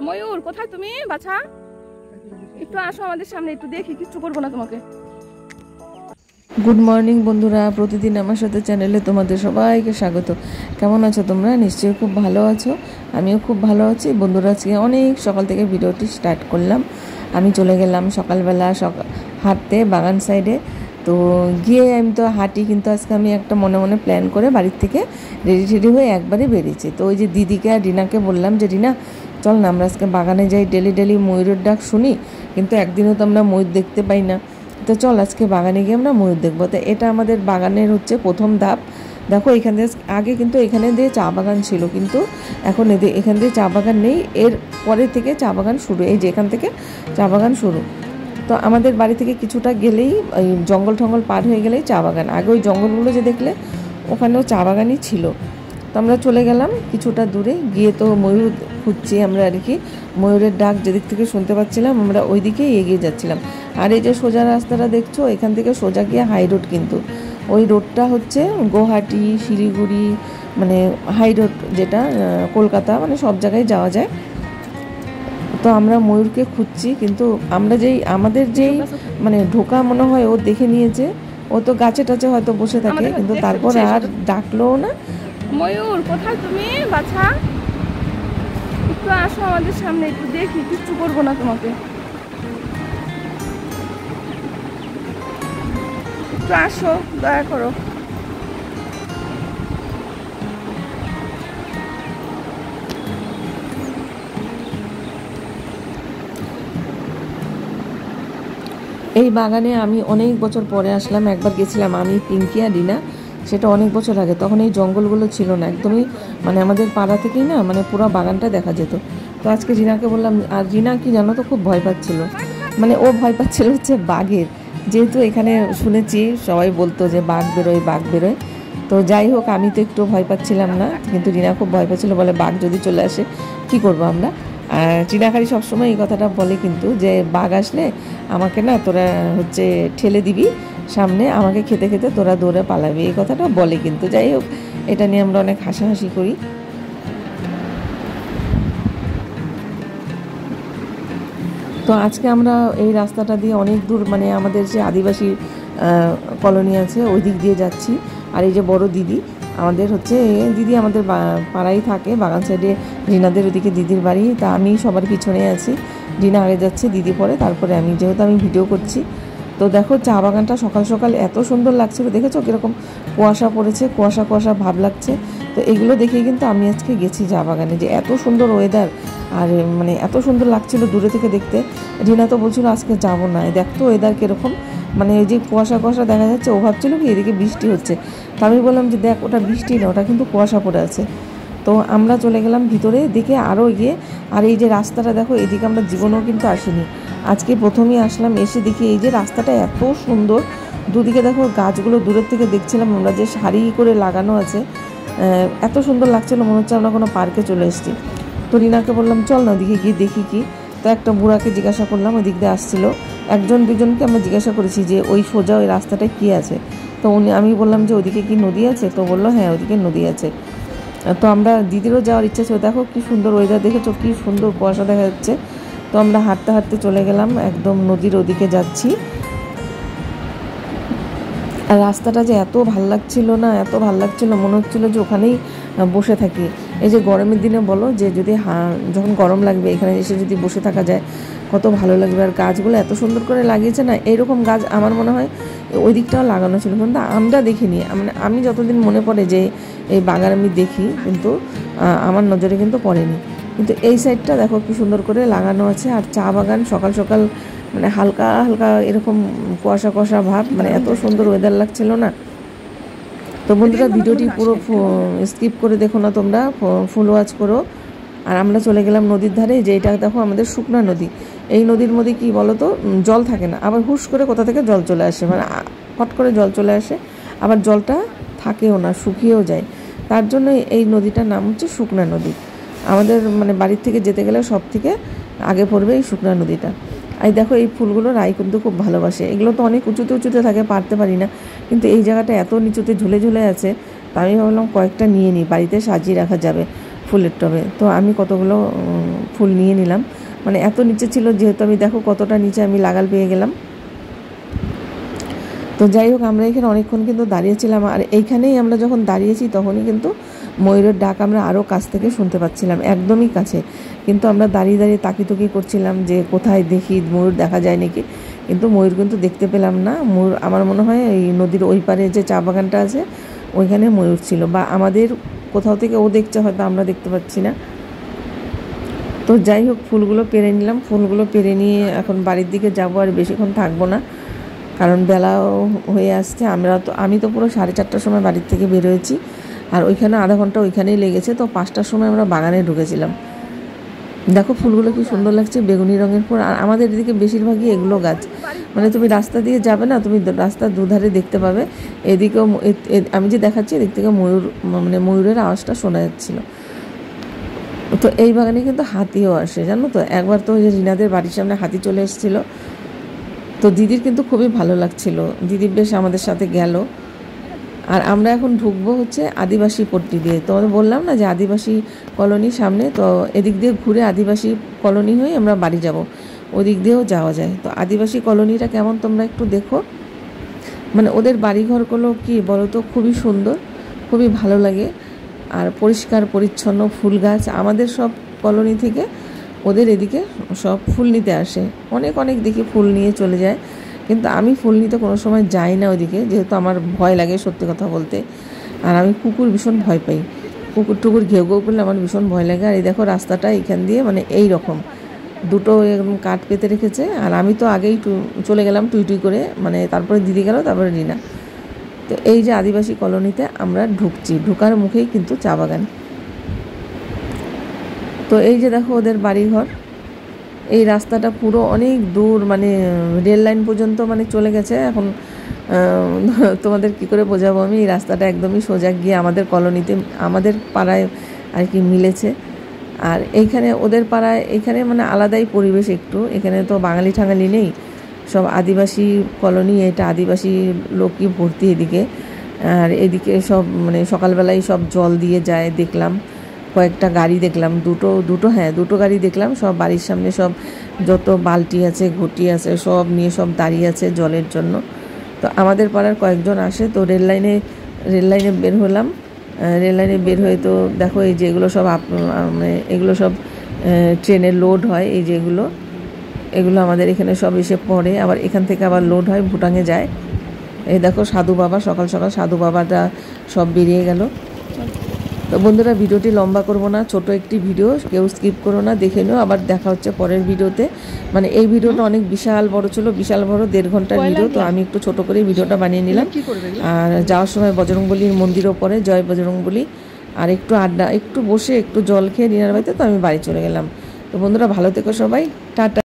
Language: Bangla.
ময়ূর কোথায় তুমি বাছা? একটু আসো আমাদের সামনে, একটু দেখি, কিচ্ছু করবো না তোমাকে। গুড মর্নিং বন্ধুরা, প্রতিদিন আমার সাথে চ্যানেলে তোমাদের সবাইকে স্বাগত। কেমন আছো তোমরা? নিশ্চয়ই খুব ভালো আছো। আমিও খুব ভালো আছি বন্ধুরা। আজকে অনেক সকাল থেকে ভিডিওটি স্টার্ট করলাম। আমি চলে গেলাম সকালবেলা হাঁটতে বাগান সাইডে। তো গিয়ে আমি তো হাঁটি, কিন্তু আজকে আমি একটা মনে মনে প্ল্যান করে বাড়ির থেকে রেডি হয়ে একবারে বেরিয়েছি। তো ওই যে দিদিকে আর রিনাকে বললাম যে রিনা চল না আমরা আজকে বাগানে যাই, ডেলি ময়ূরের ডাক শুনি, কিন্তু একদিনও তো আমরা ময়ূর দেখতে পাই না। তো চল আজকে বাগানে গিয়ে আমরা ময়ূর দেখবো। তো এটা আমাদের বাগানের হচ্ছে প্রথম ধাপ। দেখো এখান দিয়ে আগে কিন্তু এখানে দিয়ে চা বাগান ছিল, কিন্তু এখন এখান দিয়ে চা বাগান নেই। এর পরে থেকে চা বাগান শুরু, এই যে এখান থেকে চা বাগান শুরু। তো আমাদের বাড়ি থেকে কিছুটা গেলেই ওই জঙ্গল টঙ্গল পার হয়ে গেলেই চা বাগান। আগে ওই জঙ্গলগুলো যে দেখলে ওখানেও চা বাগানই ছিল। তো আমরা চলে গেলাম কিছুটা দূরে, গিয়ে তো ময়ূর খুঁজছি আমরা আর কি। ময়ূরের ডাক যেদিক থেকে শুনতে পাচ্ছিলাম আমরা ওই দিকেই এগিয়ে যাচ্ছিলাম। আর এই যে সোজা রাস্তাটা দেখছো, এখান থেকে সোজা গিয়ে হাই রোড, কিন্তু ওই রোডটা হচ্ছে গুয়াহাটি, শিলিগুড়ি, মানে হাই রোড যেটা কলকাতা, মানে সব জায়গায় যাওয়া যায়। তো আমরা ময়ূরকে খুঁজছি, কিন্তু আমরা আমাদের যেই মানে ঢোকা মনে হয় ও দেখে নিয়েছে। ও তো গাছে টাছে হয়তো বসে থাকে, কিন্তু তারপর আর ডাকলোও না। ময়ূর কোথায় তুমি বাছা? একটু আসো আমাদের সামনে, একটু দেখি, কিচ্ছু করবো না তোমাকে। একটু আসো, দয়া করো। এই বাগানে আমি অনেক বছর পরে আসলাম। একবার গেছিলাম আমি, পিঙ্কি আর রিনা, সেটা অনেক বছর আগে। তখন এই জঙ্গলগুলো ছিল না, একদমই মানে আমাদের পাড়া থেকেই না মানে পুরো বাগানটা দেখা যেত। তো আজকে রিনাকে বললাম, আর রিনা কি জানো তো খুব ভয় পাচ্ছিল। মানে ও ভয় পাচ্ছিল হচ্ছে বাঘের, যেহেতু এখানে শুনেছি সবাই বলতো যে বাঘ বেরোয়। তো যাই হোক, আমি তো একটু ভয় পাচ্ছিলাম না, কিন্তু রিনা খুব ভয় পাচ্ছিল, বলে বাঘ যদি চলে আসে কি করবো আমরা। আর টিনাখারি সবসময় এই কথাটা বলে কিন্তু, যে বাঘ আসলে আমাকে না তোরা হচ্ছে ঠেলে দিবি সামনে, আমাকে খেতে খেতে তোরা দৌড়ে পালাবি, এই কথাটা বলে কিন্তু। যাই হোক, এটা নিয়ে আমরা অনেক হাসাহাসি করি। তো আজকে আমরা এই রাস্তাটা দিয়ে অনেক দূর, মানে আমাদের যে আদিবাসী কলোনি আছে ওই দিক দিয়ে যাচ্ছি। আর এই যে বড় দিদি আমাদের হচ্ছে, দিদি আমাদের পাড়াই থাকে, বাগান সাইডে রিনাদের ওদিকে দিদির বাড়ি। তা আমি সবার পিছনে আছি, রিনা আগে যাচ্ছে, দিদি পরে, তারপরে আমি, যেহেতু আমি ভিডিও করছি। তো দেখো চা বাগানটা সকাল সকাল এত সুন্দর লাগছিল, দেখেছো কীরকম কুয়াশা পড়েছে, কুয়াশা ভাব লাগছে। তো এগুলো দেখেই কিন্তু আমি আজকে গেছি চা বাগানে, যে এত সুন্দর ওয়েদার, আর মানে এত সুন্দর লাগছিল দূরে থেকে দেখতে। রিনা তো বলছিল আজকে যাবো না, দেখতো ওয়েদার কীরকম, মানে ওই যে কুয়াশা দেখা যাচ্ছে, ও ভাবছিল কি এদিকে বৃষ্টি হচ্ছে। তো আমি বললাম যে দেখ ওটা বৃষ্টি না, ওটা কিন্তু কুয়াশা পড়ে আছে। তো আমরা চলে গেলাম ভিতরে দিকে আরও গিয়ে। আর এই যে রাস্তাটা দেখো, এদিকে আমরা জীবনেও কিন্তু আসিনি, আজকে প্রথমেই আসলাম। এসে দেখি এই যে রাস্তাটা এত সুন্দর, দুদিকে দেখো গাছগুলো দূরের থেকে দেখছিলাম আমরা, যে সারি করে লাগানো আছে, এত সুন্দর লাগছিল, মনে হচ্ছে আমরা কোনো পার্কে চলে এসেছি। তো রিনাকে বললাম চল না ওদিকে গিয়ে দেখি কি। তো একটা বুড়াকে জিজ্ঞাসা করলাম, ওই দিক দিয়ে আসছিল, একজন দুজনকে আমরা জিজ্ঞাসা করেছি যে ওই সোজা ওই রাস্তাটায় কী আছে। তো আমি বললাম যে ওদিকে কি নদী আছে? তো বললো হ্যাঁ ওদিকে নদী আছে। তো আমরা, দিদিরও যাওয়ার ইচ্ছা ছিল, দেখো কি সুন্দর ওয়েদার, দেখেছো কি সুন্দর কুয়াশা দেখা যাচ্ছে। তো আমরা হাঁটতে হাঁটতে চলে গেলাম, একদম নদীর ওদিকে যাচ্ছি। আর রাস্তাটা যে এত ভাল লাগছিল না, এত ভাল লাগছিল, মনে হচ্ছিল যে ওখানেই বসে থাকি। এই যে গরমের দিনে বলো, যে যদি যখন গরম লাগবে এখানে এসে যদি বসে থাকা যায় কত ভালো লাগবে। আর গাছগুলো এত সুন্দর করে লাগিয়েছে না, এইরকম গাছ আমার মনে হয় ওই দিকটাও লাগানো ছিল, কিন্তু আমরা দেখিনি। মানে আমি যতদিন মনে পড়ে যে এই বাগান আমি দেখি, কিন্তু আমার নজরে কিন্তু পড়েনি। কিন্তু এই সাইডটা দেখো কি সুন্দর করে লাগানো আছে। আর চা বাগান সকাল সকাল, মানে হালকা হালকা এরকম কুয়াশা ভাব, মানে এত সুন্দর ওয়েদার লাগছিল না। তো বন্ধুরা ভিডিওটি পুরো স্কিপ করে দেখো না তোমরা, ফুল ওয়াচ করো। আর আমরা চলে গেলাম নদীর ধারে, যে এটা দেখো আমাদের শুকনা নদী। এই নদীর মধ্যে কি বলো তো, জল থাকে না, আবার হুশ করে কোথা থেকে জল চলে আসে, মানে ফট করে জল চলে আসে, আবার জলটা থাকেও না, শুকিয়েও যায়। তার জন্য এই নদীটার নাম হচ্ছে শুকনা নদী। আমাদের মানে বাড়ির থেকে যেতে গেলে সব থেকে আগে পড়বে এই শুকনা নদীটা। এই দেখো এই ফুলগুলো রাই কিন্তু খুব ভালোবাসে, এগুলো তো অনেক উঁচুতে থাকে, পারতে পারি না, কিন্তু এই জায়গাটা এত নিচুতে ঝুলে আছে। তা আমি ভাবলাম কয়েকটা নিয়ে নিই, বাড়িতে সাজিয়ে রাখা যাবে। ফুলের টবে। তো আমি কতগুলো ফুল নিয়ে নিলাম, মানে এত নিচে ছিল যেহেতু, আমি দেখো কতটা নিচে আমি লাগাল পেয়ে গেলাম। তো যাই হোক, আমরা এখানে অনেকক্ষণ কিন্তু দাঁড়িয়েছিলাম, আর এইখানেই আমরা যখন দাঁড়িয়েছি তখনই কিন্তু ময়ূরের ডাক আমরা আরও কাছ থেকে শুনতে পাচ্ছিলাম, একদমই কাছে। কিন্তু আমরা দাঁড়িয়ে দাঁড়িয়ে তাকিতুকি করছিলাম যে কোথায় দেখি ময়ূর দেখা যায় নাকি, কিন্তু ময়ূর কিন্তু দেখতে পেলাম না। ময়ূর আমার মনে হয় এই নদীর ওই পারে যে চা বাগানটা আছে ওইখানে ময়ূর ছিল, বা আমাদের কোথাও থেকে ও দেখছে, হয়তো আমরা দেখতে পাচ্ছি না। তো যাই হোক, ফুলগুলো পেরে নিলাম। ফুলগুলো পেরে নিয়ে এখন বাড়ির দিকে যাব, আর বেশিক্ষণ থাকবো না, কারণ বেলাও হয়ে আসছে। আমি তো পুরো 4:30টার সময় বাড়ির থেকে বের হয়েছি, আর ওইখানে আধা ঘন্টা ওইখানেই লেগেছে। তো 5টার সময় আমরা বাগানে ঢুকেছিলাম। দেখো ফুলগুলো কি সুন্দর লাগছে, বেগুনি রঙের ফুল। আর আমাদের এদিকে বেশিরভাগই এগুলো গাছ, মানে তুমি রাস্তা দিয়ে যাবে না, তুমি রাস্তার দুধারে দেখতে পাবে। এদিকেও আমি যে দেখাচ্ছি এদিক থেকে ময়ূর, মানে ময়ূরের আওয়াজটা শোনা যাচ্ছিলো। তো এই বাগানে কিন্তু হাতিও আসে, জানো তো। একবার তো যে রিনাদের বাড়ির সামনে হাতি চলে এসেছিলো, তো দিদির কিন্তু খুবই ভালো লাগছিল, দিদি বেশ আমাদের সাথে গেল। আর আমরা এখন ঢুকবো হচ্ছে আদিবাসী পট্টি দিয়ে। তোমাদের বললাম না যে আদিবাসী কলোনির সামনে, তো এদিক দিয়ে ঘুরে আদিবাসী কলোনি হয়ে আমরা বাড়ি যাব, ওদিক দিয়েও যাওয়া যায়। তো আদিবাসী কলোনিটা কেমন তোমরা একটু দেখো, মানে ওদের বাড়িঘরগুলো কি বলো তো, খুবই সুন্দর, খুবই ভালো লাগে। আর পরিষ্কার পরিচ্ছন্ন, ফুল গাছ। আমাদের সব কলোনি থেকে ওদের এদিকে সব ফুল নিতে আসে, অনেক অনেক দেখি ফুল নিয়ে চলে যায়। কিন্তু আমি ফুল নিতে কোনো সময় যাই না ওইদিকে, যেহেতু আমার ভয় লাগে সত্যি কথা বলতে। আর আমি কুকুর ভীষণ ভয় পাই, কুকুর টুকুর ঘেউ ঘেউ করলে আমার ভীষণ ভয় লাগে। আর এই দেখো রাস্তাটা এখান দিয়ে, মানে এই রকম দুটো এরকম কাঠ পেতে রেখেছে। আর আমি তো আগেই চলে গেলাম টুই টুই করে, মানে তারপরে দিদি গেল, তারপরে রিনা। তো এই যে আদিবাসী কলোনিতে আমরা ঢুকছি, ঢোকার মুখেই কিন্তু চা বাগান। তো এই যে দেখো ওদের বাড়িঘর। এই রাস্তাটা পুরো অনেক দূর, মানে রেল লাইন পর্যন্ত মানে চলে গেছে। এখন তোমাদের কি করে বোঝাবো আমি, এই রাস্তাটা একদমই সোজা গিয়ে আমাদের কলোনিতে, আমাদের পাড়ায় আর কি মিলেছে। আর এইখানে ওদের পাড়ায় এখানে মানে আলাদাই পরিবেশ একটু, এখানে তো বাঙালি ঠাঙালি নেই, সব আদিবাসী কলোনি। এটা আদিবাসী লোকই ভর্তি এদিকে। আর এদিকে সব মানে সকালবেলায় সব জল দিয়ে যায়, দেখলাম কয়েকটা গাড়ি দেখলাম, দুটো গাড়ি দেখলাম, সব বাড়ির সামনে সব যত বালতি আছে ঘটি আছে সব নিয়ে সব দাঁড়িয়ে আছে জলের জন্য। তো আমাদের পাড়ার কয়েকজন আসে। তো রেল লাইনে বের হলাম, রেল লাইনে বের হয়ে তো দেখো এই যে এগুলো সব মানে এগুলো সব ট্রেনের লোড হয়, এই যে এগুলো আমাদের এখানে সব এসে পড়ে, আবার এখান থেকে আবার লোড হয় ভুটানে যায়। এই দেখো সাধু বাবা, সকাল সকাল সাধু বাবাটা সব বেরিয়ে গেল। তো বন্ধুরা, ভিডিওটি লম্বা করব না, ছোট একটি ভিডিও, কেউ স্কিপ করো না, দেখে নিও। আবার দেখা হচ্ছে পরের ভিডিওতে। মানে এই ভিডিওটা অনেক বিশাল বড় ছিল, বিশাল বড় 1.5 ঘন্টার ভিডিও। তো আমি একটু ছোট করে ভিডিওটা বানিয়ে নিলাম। আর যাওয়ার সময় বজরংবলীর মন্দিরও পরে, জয় বজরংবলী। আর একটু আড্ডা, একটু বসে একটু জল খেয়ে রিনার বাড়িতে তো আমি বাড়ি চলে গেলাম। তো বন্ধুরা ভালো থেকো সবাই, টাটা।